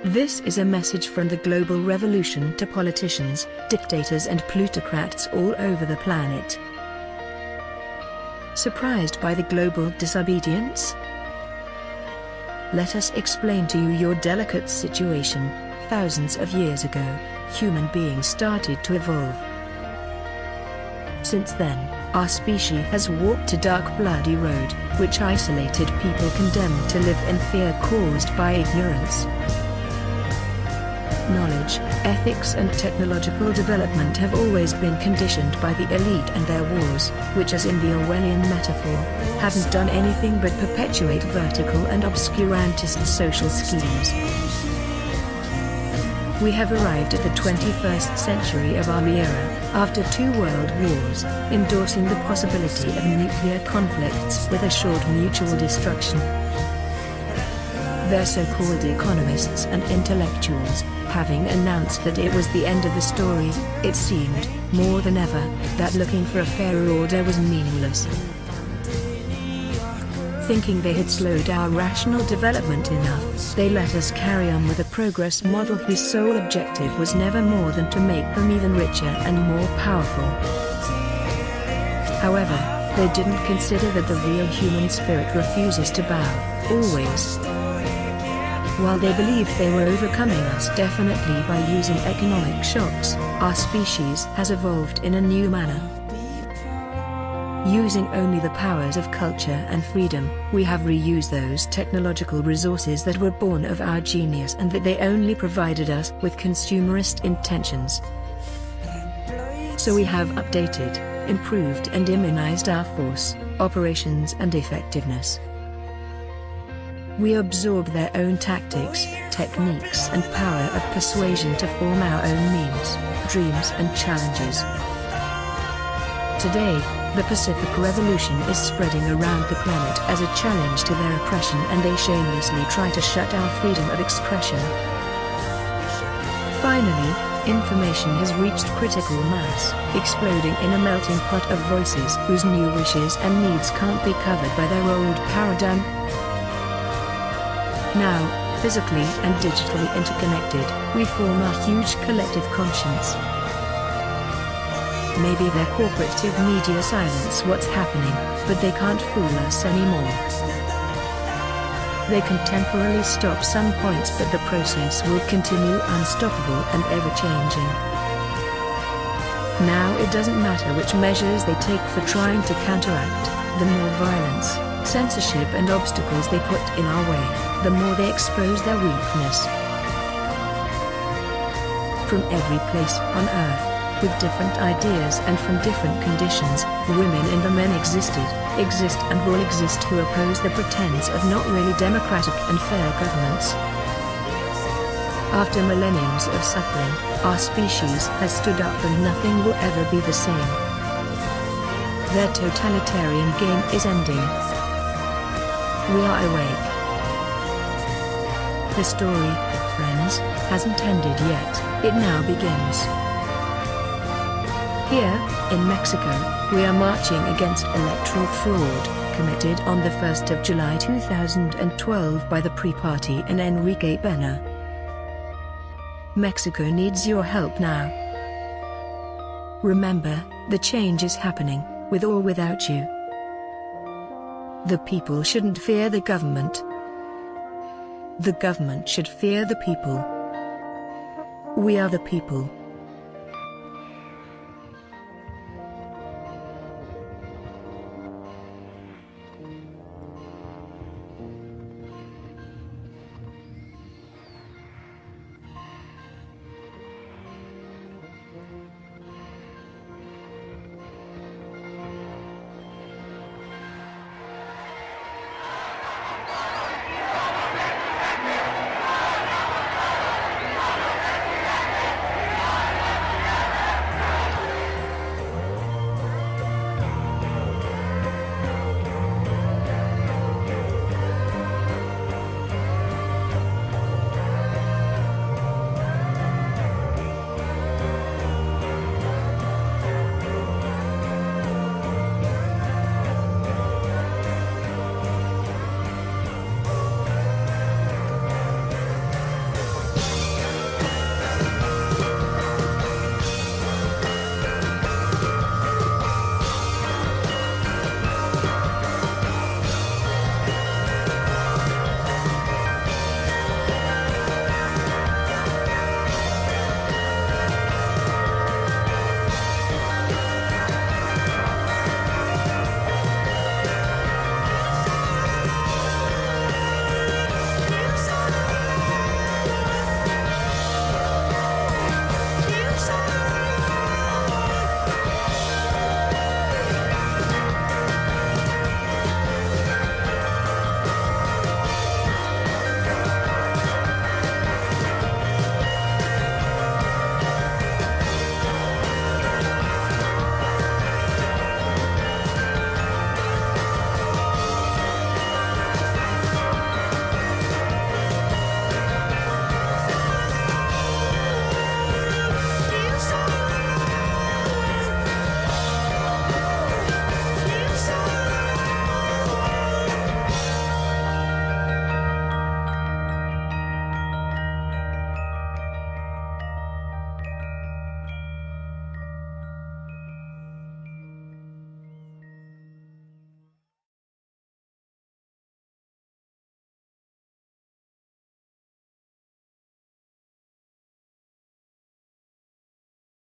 This is a message from the global revolution to politicians, dictators and plutocrats all over the planet. Surprised by the global disobedience? Let us explain to you your delicate situation. Thousands of years ago, human beings started to evolve. Since then, our species has walked a dark bloody road, which isolated people condemned to live in fear caused by ignorance. Knowledge, ethics and technological development have always been conditioned by the elite and their wars, which, as in the Orwellian metaphor, haven't done anything but perpetuate vertical and obscurantist social schemes. We have arrived at the 21st century of our era, after 2 world wars, endorsing the possibility of nuclear conflicts with assured mutual destruction. Their so-called economists and intellectuals, having announced that it was the end of the story, it seemed, more than ever, that looking for a fairer order was meaningless. Thinking they had slowed our rational development enough, they let us carry on with a progress model whose sole objective was never more than to make them even richer and more powerful. However, they didn't consider that the real human spirit refuses to bow, always. While they believed they were overcoming us definitely by using economic shocks, our species has evolved in a new manner. Using only the powers of culture and freedom, we have reused those technological resources that were born of our genius and that they only provided us with consumerist intentions. So we have updated, improved and immunized our force, operations and effectiveness. We absorb their own tactics, techniques and power of persuasion to form our own means, dreams and challenges. Today, the Pacific Revolution is spreading around the planet as a challenge to their oppression, and they shamelessly try to shut our freedom of expression. Finally, information has reached critical mass, exploding in a melting pot of voices whose new wishes and needs can't be covered by their old paradigm. Now, physically and digitally interconnected, we form a huge collective conscience. Maybe their corporative media silence what's happening, but they can't fool us anymore. They can temporarily stop some points, but the process will continue unstoppable and ever-changing. Now it doesn't matter which measures they take for trying to counteract, the more violence, censorship and obstacles they put in our way, the more they expose their weakness. From every place on earth, with different ideas and from different conditions, women and the men exist and will exist who oppose the pretense of not really democratic and fair governments. After millenniums of suffering, our species has stood up and nothing will ever be the same. Their totalitarian game is ending. We are awake. The story, friends, hasn't ended yet, it now begins. Here, in Mexico, we are marching against electoral fraud, committed on the 1st of July 2012 by the Pre-Party and Enrique Pena. Mexico needs your help now. Remember, the change is happening, with or without you. The people shouldn't fear the government. The government should fear the people. We are the people.